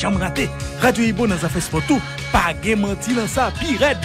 J'aime raté. Radio Ibo dans affaires sport tout. Pas gain menti dans ça, pire.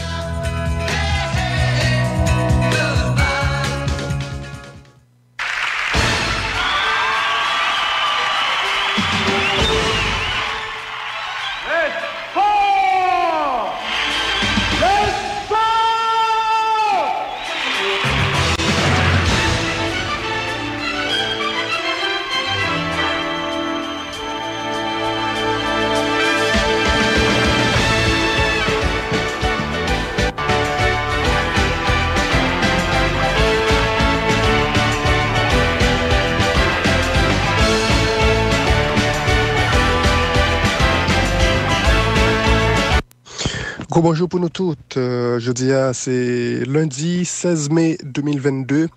Bonjour pour nous toutes. Jeudi, c'est lundi 16 mai 2022.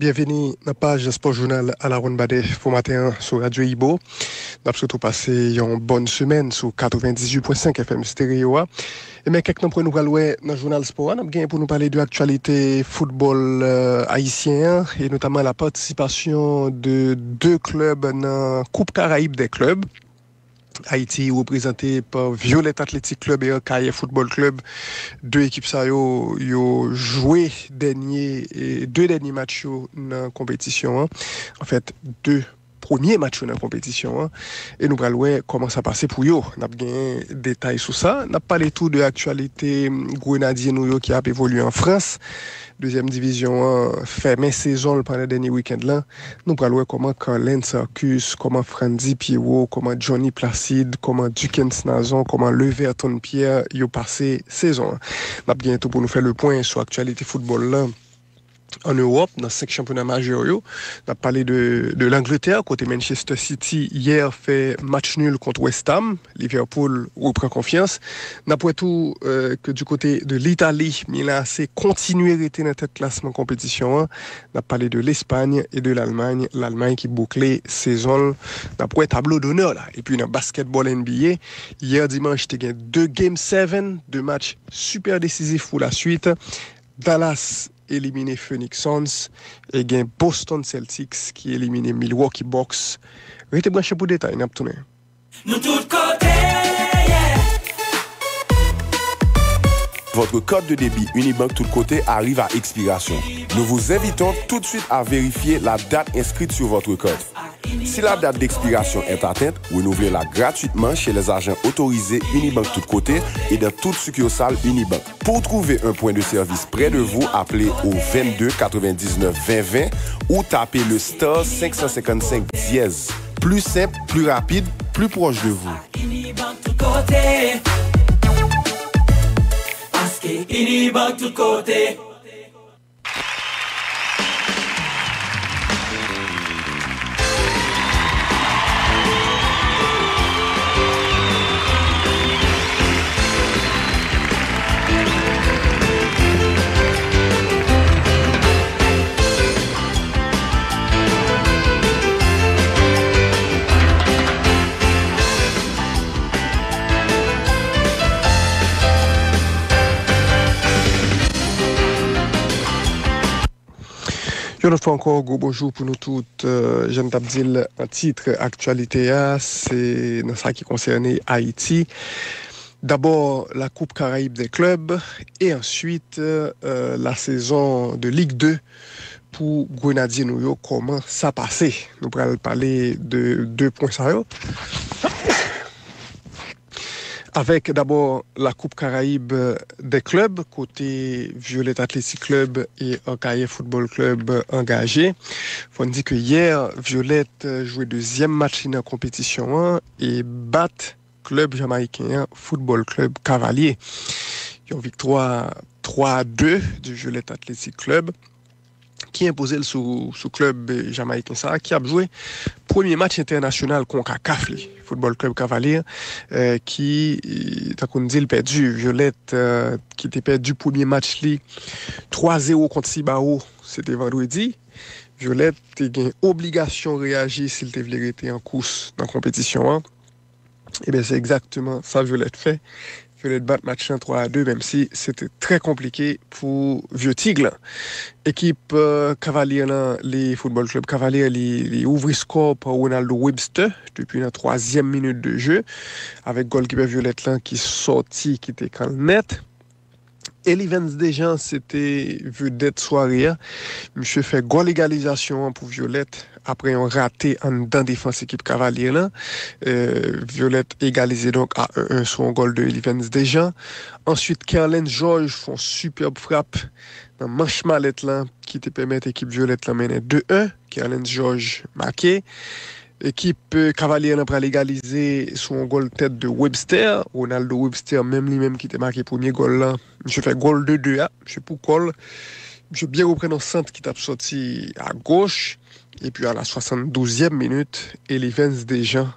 Bienvenue dans la page Sport Journal à la Ronde Badet pour matin sur Radio Ibo. Nous avons surtout passé une bonne semaine sur 98.5 FM stéréo. Et mais quelques pour nous parler dans le journal sport, nous avons pour nous parler de l'actualité football haïtien et notamment la participation de deux clubs dans la Coupe Caraïbe des clubs. Haïti représenté par Violet Athletic Club et Kaye Football Club. Deux équipes ça yo joué deux derniers matchs dans la compétition. En fait, deux premiers matchs dans la compétition. Et nous allons voir comment ça passe pour eux. Nous avons des détails sur ça. Nous avons parlé tout de l'actualité grenadien qui a évolué en France. Deuxième division fait mes saisons pendant le dernier week-end là. Nous allons voir comment Colin Sarkus, comment Franzi Pierrot, comment Johnny Placide, comment Dukens Nazon, comment Leverton Pierre y ont passé saison. Nous avons bientôt pour nous faire le point sur l'actualité football là. En Europe, dans 5 championnats majeurs, on a parlé de l'Angleterre, côté Manchester City, hier fait match nul contre West Ham, Liverpool reprend confiance. On a tout que du côté de l'Italie, Milan AC continue à rester dans cette classement compétition. On a parlé de l'Espagne et de l'Allemagne qui bouclait saison. On a tableau d'honneur là. Et puis dans basketball NBA, hier dimanche, il y a 2 Game 7, 2 matchs super décisifs pour la suite. Dallas éliminé Phoenix Suns et gain Boston Celtics qui éliminé Milwaukee Bucks. Restez branchés pour détails, n'a pas Nous tous côtés, Votre code de débit Unibank tout côté arrive à expiration. Nous vous invitons tout de suite à vérifier la date inscrite sur votre code. Si la date d'expiration est atteinte, renouvelez-la gratuitement chez les agents autorisés Unibank tout côté et dans toute succursale Unibank. Pour trouver un point de service près de vous, appelez au 22 99 20 20 ou tapez le star 555 dièse. Plus simple, plus rapide, plus proche de vous. Unibank tout côté. Parce que Unibank tout côté. Une fois encore, gros bonjour pour nous toutes. Je ne t'abdile un titre actualité, c'est dans ça qui concerne Haïti. D'abord, la Coupe Caraïbe des clubs et ensuite la saison de Ligue 2 pour Grenadier New York, comment ça passait. Nous allons parler de 2 points sérieux. Avec d'abord la Coupe Caraïbe des clubs, côté Violet Athletic Club et Kaye Football Club engagé. Faut dire que hier, Violet jouait deuxième match dans la compétition et bat club jamaïcain Football Club Cavalier. Une victoire 3-2 du Violet Athletic Club qui imposait le sous club jamaïcain ça qui a joué premier match international contre CAF Football Club Cavalier qui t'as qu'on dit le perdu Violette qui était perdu premier match 3-0 contre Sibao, c'était vendredi. Violette a une obligation de réagir s'il te voulait rester en course dans la compétition. Et bien c'est exactement ça Violette fait. Violette bat match 3-2, même si c'était très compliqué pour Vieux Tigre. Équipe Cavalier, les Football Club Cavalier, les ouvrit score par Ronaldo Webster depuis la 3e minute de jeu, avec goalkeeper Violette là, qui sorti, qui était quand net. Eli Vance Dejean, c'était vedette soirée. Monsieur fait goal égalisation pour Violette après un raté en dedans défense équipe Cavalier là. Violette égalisé donc à 1-1 sur un goal de Eli Vance Dejean. Ensuite, Kerlens Georges font superbe frappe dans manche mallette là qui te permet équipe Violette là mener 2-1. Kerlens Georges marqué. Équipe Cavalier pour légaliser son goal tête de Webster. Ronaldo Webster, même lui-même qui était marqué premier goal là. Je fais goal de 2 à. Je sais pas quoi. Je bien repris dans centre qui t'a sorti à gauche. Et puis à la 72e minute, Eli Vance Dejean,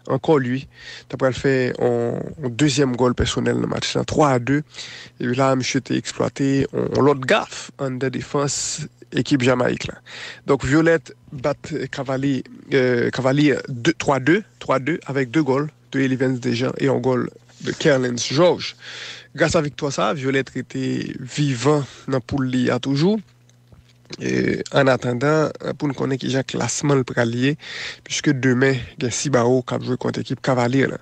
encore lui, d'après le fait en deuxième goal personnel dans le match 3-2. Et puis là, monsieur était exploité on l'autre gaffe en de défense équipe Jamaïque là. Donc Violette bat Cavalier 3-2 avec 2 goals de Eli Vance Dejean et un goal de Kerlens Georges. Grâce à la victoire ça, Violette était vivant dans poule à toujours. Et en attendant, pour nous connaître qu'il y a un classement le pralier, puisque demain, il y a Sibao qui a joué contre l'équipe Cavalier. Là.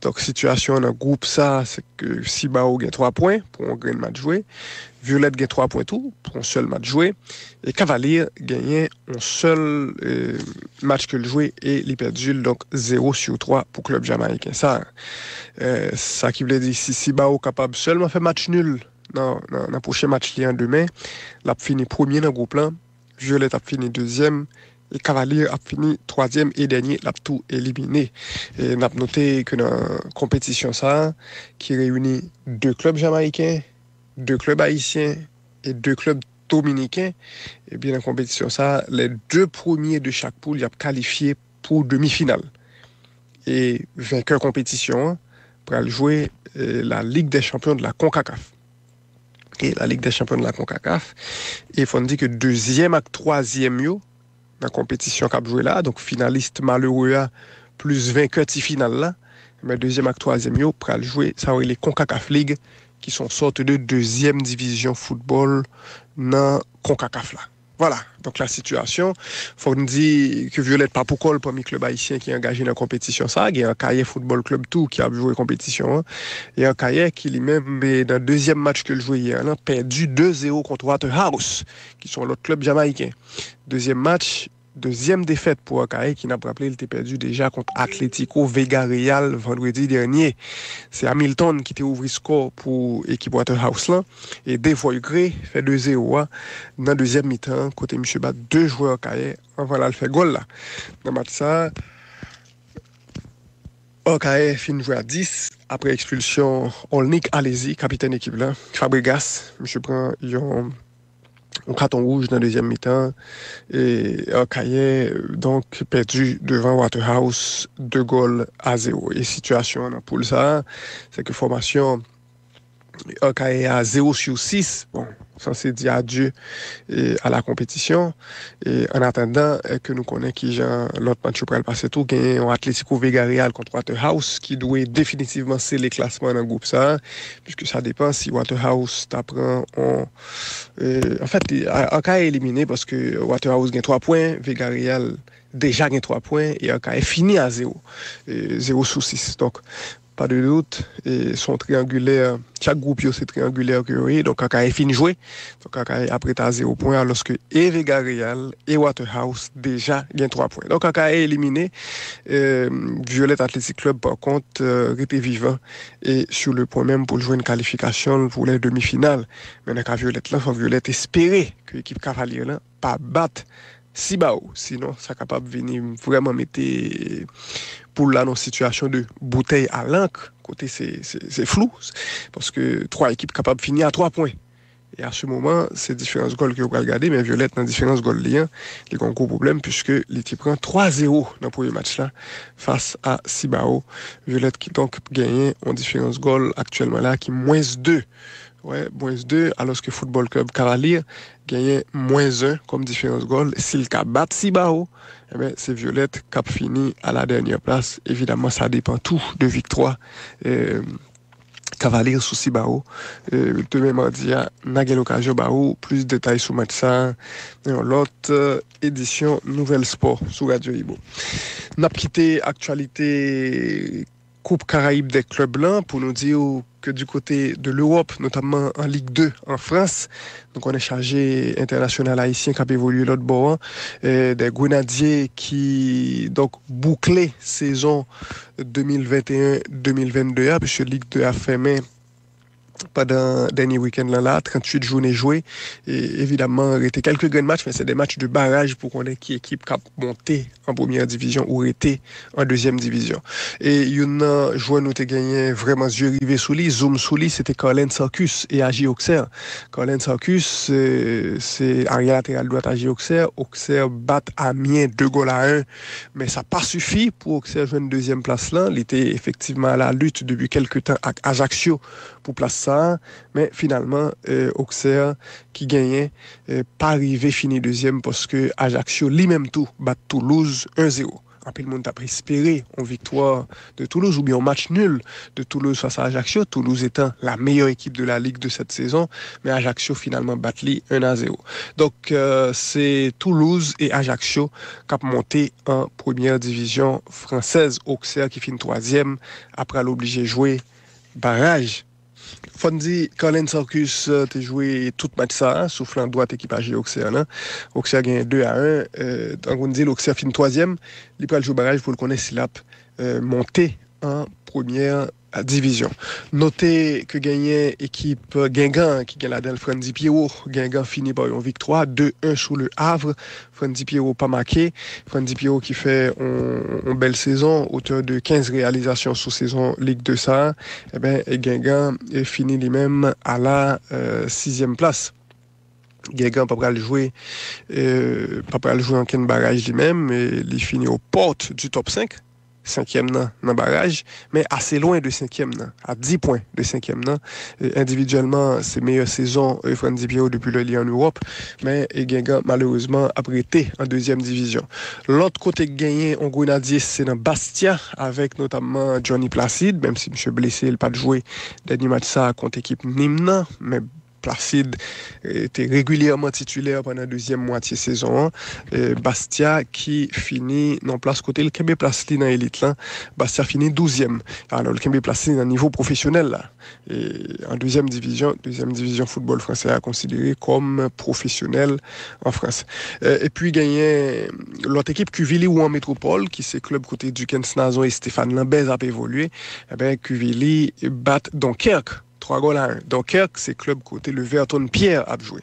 Donc, situation dans le groupe, ça, c'est que Sibao gagne 3 points pour un grand match joué. Violette gagne 3 points tout pour un seul match joué. Et Cavalier gagne un seul match que le joué et il perdu, donc 0/3 pour le club jamaïcain. Ça qui veut dire si Sibao capable seulement faire match nul dans le prochain match qui est demain, il a fini premier dans le groupe là, Violette a fini deuxième, et Cavalier a fini troisième et dernier, il a tout éliminé. Et on a noté que dans la compétition ça, qui réunit 2 clubs jamaïcains, 2 clubs haïtiens et 2 clubs dominicains, et bien dans la compétition ça, les 2 premiers de chaque poule, ils ont qualifié pour demi-finale. Et vainqueur compétition pour aller jouer la Ligue des champions de la CONCACAF. Et la Ligue des champions de la CONCACAF. Et il faut dire que 2e et 3e yo, dans la compétition qu'a joué là, donc finaliste malheureux plus vainqueur de finale là, mais 2e et 3e yo, pour aller jouer, ça va les CONCACAF League, qui sont sortes de 2e division football dans CONCACAF là. Voilà, donc la situation, faut nous dire que Violette pas pour le premier club haïtien qui est engagé dans la compétition ça, il y a un Cahier Football Club tout qui a joué la compétition, hein. Et un Cahier qui lui-même dans le deuxième match que le jouait hier, a perdu 2-0 contre Waterhouse, qui sont l'autre club jamaïcain. Deuxième match, deuxième défaite pour Akaye qui n'a pas rappelé, il était perdu déjà contre Atlético Vega Real vendredi dernier. C'est Hamilton qui était ouvert score pour l'équipe Waterhouse là. Et Devoy Gray fait 2-0 dans deuxième mi-temps. Côté M. Bat, 2 joueurs Akaye. Voilà, le fait goal là. Dans le match ça, Akaye finit jouer à 10 après expulsion. Olnik Alesi, capitaine équipe là. Fabregas, M. prend un carton rouge dans la deuxième mi-temps et Akaye donc perdu devant Waterhouse 2-0. Et situation dans poule ça, c'est que formation Akaye à 0/6. Bon, censé dire adieu à la compétition. Et en attendant que nous connaissons qui l'autre match pour le passer tout, gagné un Atlético Vega Real contre Waterhouse qui doit définitivement sceller les classements dans le groupe ça, puisque ça dépend si Waterhouse t'apprend en fait, Akaye est éliminé parce que Waterhouse gagne 3 points, Vega Real déjà gagne 3 points et Akaye finit à 0/6. Donc, pas de doute, et son triangulaire, chaque groupe c'est triangulaire que oui, donc Akaye finit jouer, donc Akaye après à 0 points, alors que Vega Real et Waterhouse déjà gagnent 3 points. Donc Akaye est éliminé, Violette Athletic Club par contre était vivant et sur le point même pour jouer une qualification pour les demi-finales. Mais dans Violette là, faut Violette espérer que l'équipe Cavalier là pas battre Sibao, sinon ça capable venir vraiment mettre pour là dans situation de bouteille à l'encre, côté c'est flou parce que 3 équipes capables de finir à 3 points. Et à ce moment, c'est différents goals que vous pouvez regarder, mais Violette dans différents goals liens, il y a un gros problème puisque l'équipe prend 3-0 dans le premier match là face à Sibao. Violette qui donc gagne en différents goals actuellement là qui -2. Ouais, -2, alors que Football Club Cavalier gagne -1 comme différence goal. S'il a battu Sibao, eh bien, c'est Violette qui a fini à la dernière place. Évidemment, ça dépend tout de victoire. Cavaliers sous Sibao. Demain mardi, n'a l'occasion Bao. Plus de détails sur match ça dans l'autre édition Nouvelle Sport sur Radio Ibo. N'a quitté actualité Coupe Caraïbes des clubs blancs pour nous dire que du côté de l'Europe, notamment en Ligue 2 en France, donc on est chargé international haïtien qui a évolué l'autre bord, des Grenadiers qui donc bouclé saison 2021-2022, puisque Ligue 2 a fermé pendant le dernier week-end là, 38 journées jouées. Et évidemment, il y a quelques grands matchs, mais c'est des matchs de barrage pour qu'on ait qui équipe qui a monté en première division ou été en deuxième division. Et il y en a joué nous qui gagné vraiment yeux rivés sous lui, zoom sous lui, c'était Colin Sarkus et AJ Auxerre. Colin Sarkus, c'est arrière latéral droit AJ Auxerre. Auxerre bat Amiens 2-1, mais ça n'a pas suffi pour Auxerre jouer une deuxième place là. Il était effectivement à la lutte depuis quelques temps avec Ajaccio pour place ça, mais finalement Auxerre qui gagnait pas arrivé fini deuxième parce que Ajaccio lui-même tout bat Toulouse 1-0. En plus, le monde a espéré en victoire de Toulouse ou bien en match nul de Toulouse face à Ajaccio. Toulouse étant la meilleure équipe de la Ligue de cette saison, mais Ajaccio finalement bat 1-0. Donc c'est Toulouse et Ajaccio qui ont monté en première division française. Auxerre qui finit troisième après l'obligé de jouer barrage. Fondi, Colin Sarkus a joué tout match ça, sous flanc droit équipage Auxerre. Auxerre gagne 2-1. Donc on dit l'Auxerre finit troisième. Il peut jouer barrage pour le connaître s'il a monté en première division. Notez que gagnait équipe Guingamp qui gagne la dernière Frandy Pierrot. Guingamp finit par une victoire 2-1 sur le Havre. Frandy Pierrot pas marqué. Frandy Pierrot qui fait une belle saison, auteur de 15 réalisations sous saison Ligue 2 ça. Eh bien, Guingamp finit lui-même à la 6e place. Guingamp pas le jouer en quel barrage lui-même, mais il finit aux portes du top 5. 5e dans le barrage, mais assez loin de 5e, à 10 points de 5e. Individuellement, c'est meilleure saison Frandy Pierrot depuis le lit en Europe, mais Guingamp, malheureusement, a prêté en deuxième division. L'autre côté gagné en Grenadier, c'est dans Bastia, avec notamment Johnny Placide, même si M. blessé, il n'a pas de jouer dernier match ça contre l'équipe Nîmes, mais Placide était régulièrement titulaire pendant la deuxième moitié saison. Bastia qui finit non place côté le Kembe Placide dans l'élite là. Bastia finit 12e. Alors le Kembe Placide à niveau professionnel là. Et en deuxième division football français à considérer comme professionnel en France. Et puis gagné l'autre équipe Cuvili ou en métropole qui c'est club côté Duquesne Nazon et Stéphane Lambez a évolué. Eh ben Cuvili bat Dunkerque 3-1. Dunkerque, c'est club côté le Verton Pierre a joué.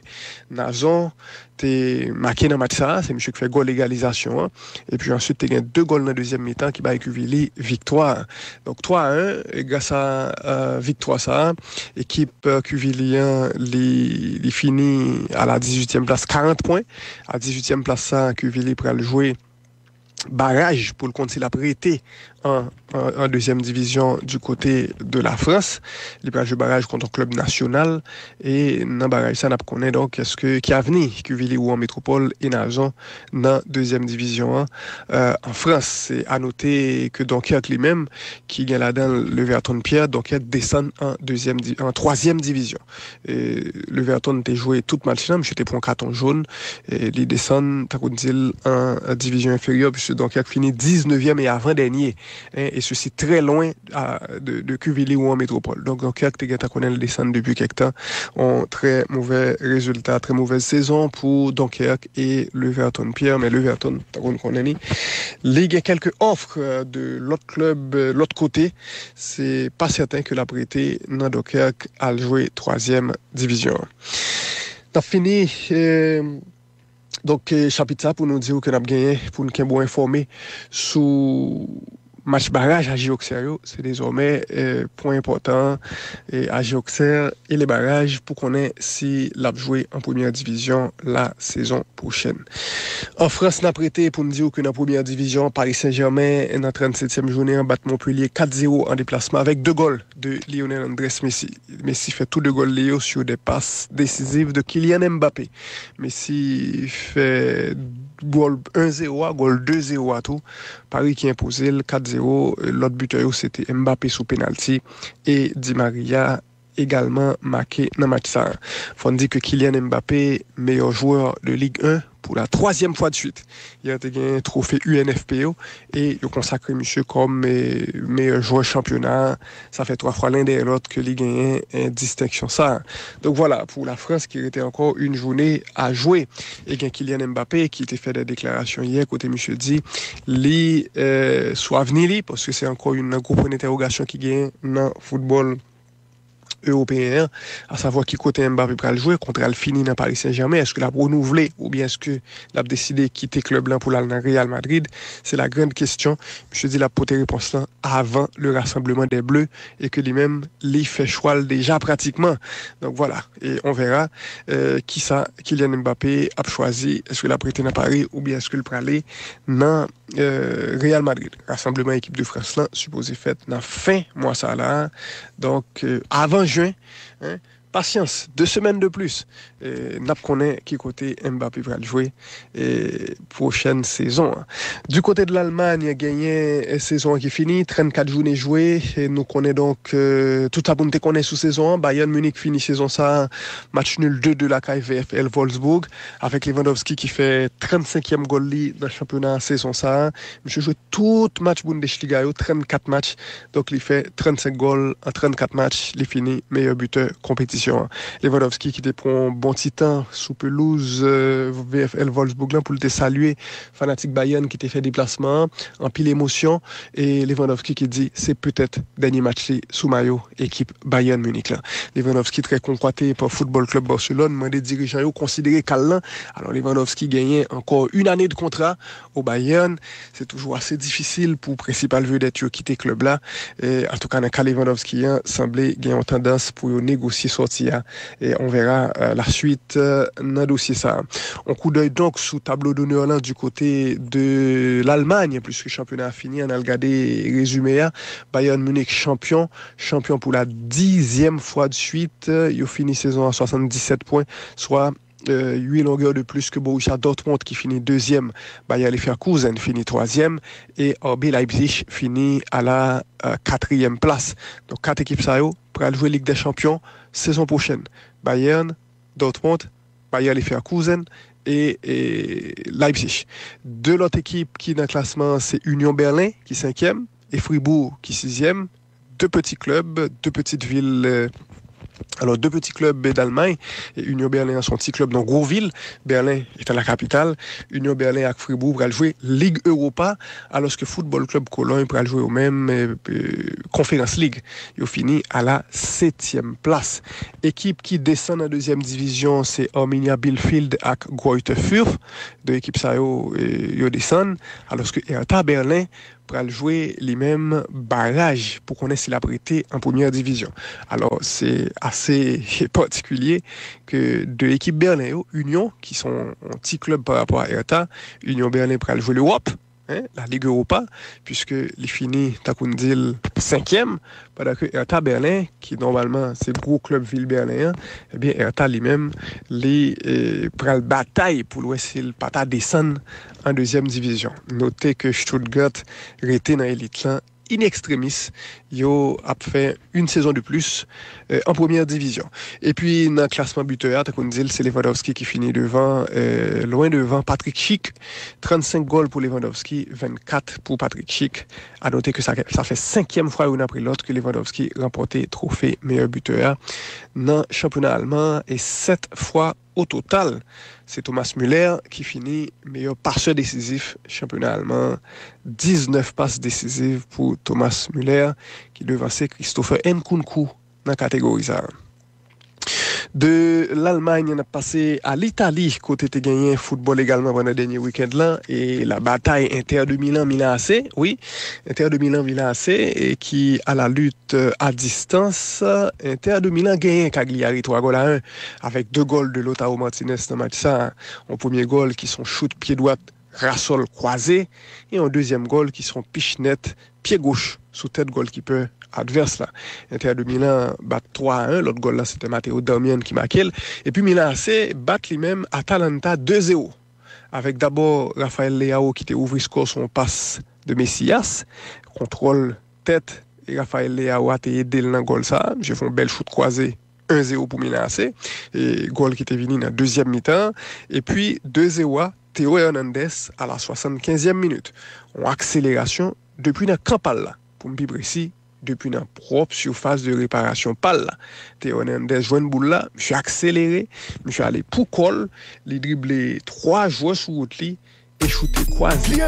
Nazon, t'es marqué dans le match ça, c'est monsieur qui fait goal égalisation. Et puis ensuite, t'es gagné 2 goals dans la deuxième mi-temps qui va écuviler victoire. Donc 3-1, et grâce à victoire ça, équipe cuvilien, il finit à la 18e place, 40 points. À 18e place ça, Cuvili pour le jouer barrage pour le compte s'il a prêté en deuxième division du côté de la France. Il va jouer barrage contre un club national et dans barrage ça n'a pas connaît donc est-ce que qui a venu Cuvili ou en métropole et Nazon dans deuxième division en France. C'est à noter que Dunkerque lui-même qui gagne là-dedans le Verton Pierre donc il descend en troisième division. Et le Verton était joué tout match là, monsieur était pour un carton jaune et il descend en division inférieure puisque Dunkerque finit 19e et avant-dernier. Et ceci très loin de Cuvili ou en métropole. Donc Dunkerque, tu connais le descendre depuis quelques temps. On très mauvais résultat, très mauvaise saison pour Dunkerque et le Verton Pierre. Mais le Verton, tu connais, il y a quelques offres de l'autre club, l'autre côté. C'est pas certain que la prêté dans Dunkerque a joué 3e division. On a fini. Donc, chapitre ça pour nous dire que nous avons gagné, pour nous bien informer sous match barrage à Auxerre, c'est désormais point important et à Auxerre et les barrages pour qu'on ait si l'a joué en première division la saison prochaine. En France, n'a prêté pour nous dire que dans la première division, Paris Saint-Germain est en 37e journée en bat Montpellier 4-0 en déplacement avec 2 goals de Lionel Andrés Messi. Messi fait tous 2 goals Léo sur des passes décisives de Kylian Mbappé. Messi fait goal 1-0, goal 2-0 à tout. Paris qui imposait le 4-0. L'autre buteur, c'était Mbappé sous penalty et Di Maria également marqué dans le match ça. Faut dire que Kylian Mbappé, meilleur joueur de Ligue 1 pour la 3e fois de suite. Il a gagné un trophée UNFPO et il a consacré monsieur comme meilleur joueur championnat. Ça fait 3 fois l'un derrière l'autre que il gagne une distinction ça. Donc voilà, pour la France qui était encore une journée à jouer. Et bien Kylian Mbappé qui était fait des déclarations hier côté monsieur dit, lui soit venu parce que c'est encore une gros point d'interrogation qui gagne dans le football européen, à savoir qui côté Mbappé pour le jouer, contre le fini dans Paris Saint-Germain, est-ce que l'a renouvelé ou bien est-ce que l'a décidé de quitter le club là pour aller dans Real Madrid, c'est la grande question. Je dis la pote réponse là avant le rassemblement des Bleus et que lui-même lui fait choix déjà pratiquement. Donc voilà, et on verra qui ça Kylian Mbappé a choisi, est-ce que l'a prêté dans Paris ou bien est-ce que le aller dans Real Madrid. Rassemblement équipe de France là supposé fait dans fin mois ça là. Donc avant juin, hein, patience, 2 semaines de plus. N'a connaît qui côté Mbappé va jouer prochaine saison. Du côté de l'Allemagne, il a gagné saison qui finit, 34 journées jouées. Et nous connaissons donc tout ça pour nous connaître sous saison. Bayern Munich finit saison ça, match nul 2-2 la VfL Wolfsburg, avec Lewandowski qui fait 35e goal dans le championnat saison ça. Monsieur joue tout match Bundesliga, 34 matchs, donc il fait 35 goals en 34 matchs. Il finit meilleur buteur compétition. Lewandowski qui était pour un bon petit temps sous pelouse VfL Wolfsburg pour le saluer fanatique Bayern qui était fait déplacement en pile émotion et Lewandowski qui dit c'est peut-être dernier match sous maillot équipe Bayern Munich là. Lewandowski très convoité par Football Club Barcelone, mais les dirigeants ont considéré qu'Alain. Alors Lewandowski gagnait encore une année de contrat au Bayern, c'est toujours assez difficile pour principal vedette de quitter le club là. Et en tout cas, Lewandowski semblait gagner en tendance pour négocier sortir et on verra la suite dans le dossier ça. On coup d'œil donc sous tableau d'honneur là du côté de l'Allemagne puisque le championnat a fini, on a regardé résumé Bayern Munich champion pour la 10e fois de suite, il a fini saison à 77 points, soit 8 longueurs de plus que Borussia Dortmund qui finit 2e, Bayer Leverkusen finit 3e et RB Leipzig finit à la 4e place. Donc 4 équipes ça pour aller jouer Ligue des Champions saison prochaine. Bayern, Dortmund, Bayer Leverkusen et Leipzig. De l'autre équipe qui est dans le classement, c'est Union Berlin qui est 5e et Fribourg qui est 6e. 2 petits clubs, 2 petites villes. Alors, 2 petits clubs d'Allemagne, et Union Berlin a son petit club dans Grosville. Berlin est à la capitale. Union Berlin avec Fribourg va jouer Ligue Europa, alors que Football Club Cologne va jouer au même Conference League. Il finit à la 7e place. Équipe qui descend en 2e division, c'est Arminia Bielefeld avec Greuther Fürth. 2 équipes ça yo descendent, alors que Hertha Berlin pour jouer les mêmes barrages pour qu'on ait s'il a prêté en première division. Alors, c'est assez particulier que 2 équipes Berlin, Union, qui sont un petit club par rapport à Hertha, Union Berlin pour jouer l'Europe, la Ligue Europa, puisque les finis, t'as qu'on dit 5e, pendant que Hertha Berlin, qui normalement c'est gros club ville berlin, eh bien Hertha lui-même, prend la bataille pour l'ouest il pas descendre en 2e division. Notez que Stuttgart était dans l'élite là, in extremis, yo a fait une saison de plus en première division. Et puis dans le classement buteur, c'est Lewandowski qui finit devant, loin devant Patrick Schick. 35 goals pour Lewandowski, 24 pour Patrick Schick. À noter que ça fait 5e fois l'un après l'autre que Lewandowski remporté trophée meilleur buteur dans le championnat allemand et 7 fois au total. C'est Thomas Müller qui finit meilleur passeur décisif championnat allemand. 19 passes décisives pour Thomas Müller qui devançait Christopher Nkunku dans la catégorie ça. De l'Allemagne, on a passé à l'Italie, côté de gagné football également pendant le dernier week-end là, et la bataille Inter de Milan AC, oui, Inter de Milan AC, et qui à la lutte à distance, Inter de Milan gagne Cagliari 3-1, avec 2 goals de Lautaro Martinez dans le match ça, en premier goal qui sont shoot pied droit, Rassol croisé, et en deuxième goal qui sont piche net, pied gauche, sous tête goalkeeper adverse là. Inter de Milan bat 3-1, l'autre goal là c'était Matteo Darmian qui marquait, et puis Milan AC bat lui-même Atalanta 2-0. avec d'abord Raphaël Leao qui était ouvert score sur un passe de Messias, contrôle tête, et Raphaël Leao a été aidé dans le goal ça. J'ai fait un bel shoot croisé 1-0 pour Milan AC, et goal qui était venu dans la deuxième mi-temps, et puis 2-0 Théo Hernandez à la 75e minute. En accélération depuis la campagne là, pour me plus précis, depuis la propre surface de réparation pal là. Théo Hernandez joue une boule là, je suis accéléré, je suis allé pour col, il dribblé 3 joueurs sous route li et shooté croisé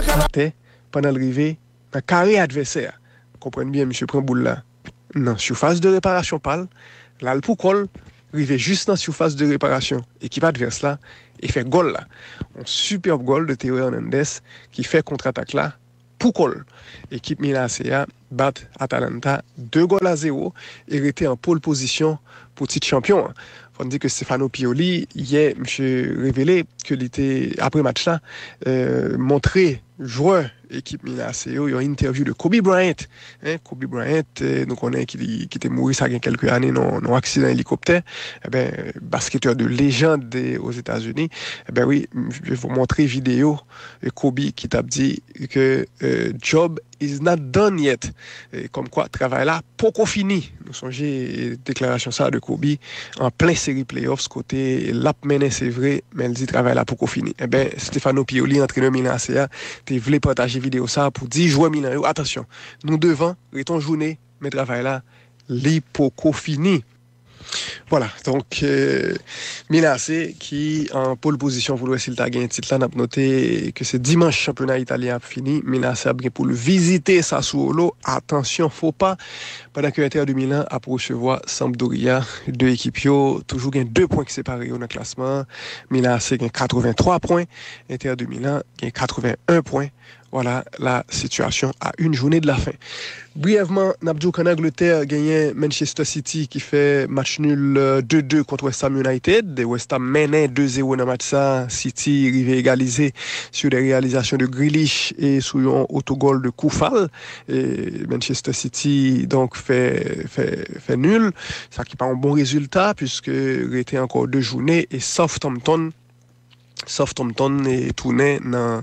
pendant l'arrivée dans carré adversaire. Comprenez bien, monsieur prend boule là. Dans surface de réparation pal, là le pour col, arrivé juste dans surface de réparation, équipe adverse là et fait goal là. Un superbe goal de Théo Hernandez qui fait contre-attaque là pour col. Équipe Milan AC bat Atalanta 2-0 et était en pole position pour titre champion. On dit que Stefano Pioli hier monsieur révélé que était après match là montré joueur équipe Milan AC, il y a une interview de Kobe Bryant. Kobe Bryant, nous connaissons qui était mort ça il y a quelques années dans accident hélicoptère. Basketteur de légende aux États-Unis. Oui, je vais vous montrer vidéo de Kobe qui t'a dit que job is not done yet. Comme quoi travail là pas fini. Nous songez déclaration ça de Kobe en plein série playoffs côté lap mené c'est vrai, mais elle dit travail là pas fini. Stefano Pioli entraîneur Milan AC, tu voulais partager vidéo ça pour dire joueurs Milan, attention, nous devons restons journée mais travail là l'hypoco fini. Voilà, donc Milan AC qui en pole position pour l'Ouest, il a gagné un titre là, on a noté que c'est dimanche championnat italien a fini, Milan AC a bien pour le visiter Sassuolo, attention, faut pas, pendant que l'Inter de Milan a pour recevoir Sampdoria, deux équipes toujours gagne 2 points séparés dans le classement, Milan AC gagne 83 points, Inter de Milan gagne 81 points. Voilà la situation à une journée de la fin. Brièvement, Nabdou qu'en Angleterre a gagné Manchester City qui fait match nul 2-2 contre West Ham United. West Ham menait 2-0 dans le match ça. City arrivait égalisé sur des réalisations de Grealish et sur un autogol de Koufal. Et Manchester City donc fait nul. Ça qui pas un bon résultat puisque il était encore 2 journées et Southampton est tourné dans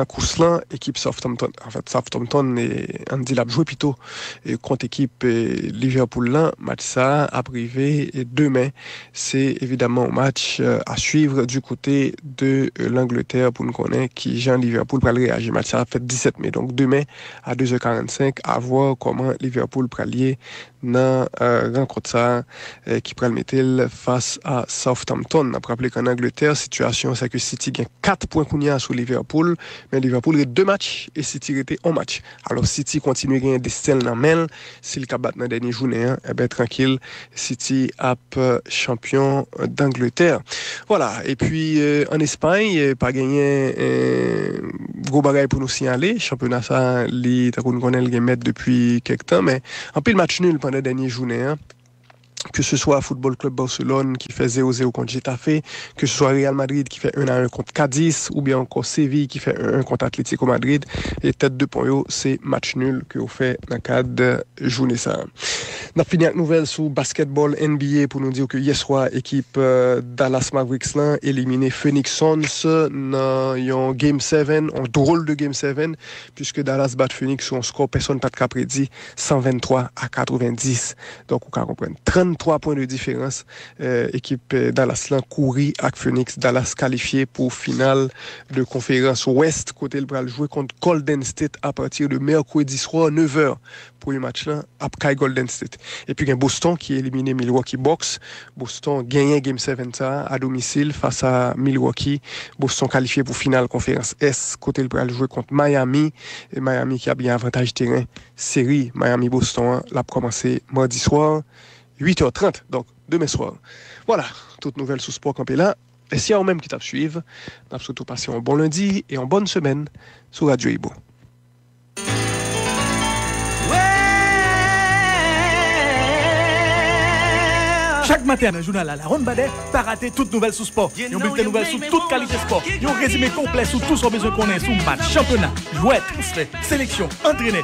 course là équipe Southampton en fait Southampton et Andy l'a joué plutôt et contre équipe Liverpool là match ça à privé et demain c'est évidemment un match à suivre du côté de l'Angleterre pour nous connaître qui Jean Liverpool va réagir match ça fait 17 mai donc demain à 2h45 à voir comment Liverpool va lier dans rencontre ça qui prend le mettre face à Southampton. On a rappelé qu'en Angleterre situation c'est que City gagne 4 points kounia sur Liverpool mais Liverpool a 2 matchs et City était en match. Alors City continue à gagner des stèles dans main s'il cap battre dans dernière journée tranquille City a champion d'Angleterre. Voilà et puis en Espagne pas gagné gros bagaille pour nous signaler championnat ça li ta qu'on connaît le mettre depuis quelque temps mais en pile match nul pendant la dernière journée que ce soit Football Club Barcelone qui fait 0-0 contre Getafe, que ce soit Real Madrid qui fait 1-1 contre Cadiz, ou bien encore Séville qui fait 1-1 contre Atlético Madrid, et tête de point, c'est match nul que vous fait dans le cadre de journée ça. On a fini avec nouvelle sur basketball NBA pour nous dire que hier soir, équipe Dallas Mavericks là, éliminé Phoenix Suns dans un Game 7, un drôle de Game 7, puisque Dallas bat Phoenix sur un score personne pas de prédit 123-90. Donc on peut comprendre 33 points de différence. Équipe Dallas là courir avec Phoenix. Dallas qualifié pour finale de conférence Ouest. Côté le bras jouer contre Golden State à partir de mercredi soir 9h pour le match là après Golden State. Et puis il y a Boston qui a éliminé Milwaukee Bucks. Boston gagne Game 7 ça à domicile face à Milwaukee. Boston qualifié pour finale conférence S. Côté le bras jouer contre Miami. Et Miami qui a bien avantage terrain. Série Miami-Boston l'a commencé mardi soir. 8h30, donc demain soir. Voilà, toute nouvelle sous Sport Campé là. Et si y a même qui t'a suivre, on a surtout passé un bon lundi et une bonne semaine sur Radio Ibo. Chaque matin dans le journal à la Ronde Badet, pas rater toute nouvelle sous sport. Yon bulletin nouvelle sur toute qualité sport. Yon résumé complet sur tout ce besoin qu'on ait sous match, championnat, jouet, transfert, sélection, entraîné.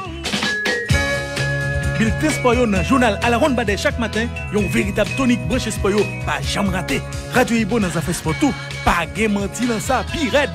Bulletin sport dans le journal à la Ronde Badet chaque matin, yon véritable tonique branché sport, pas jamais raté. Radio Ibo dans affaires sport tout. Pas gen menti dans ça, pi red.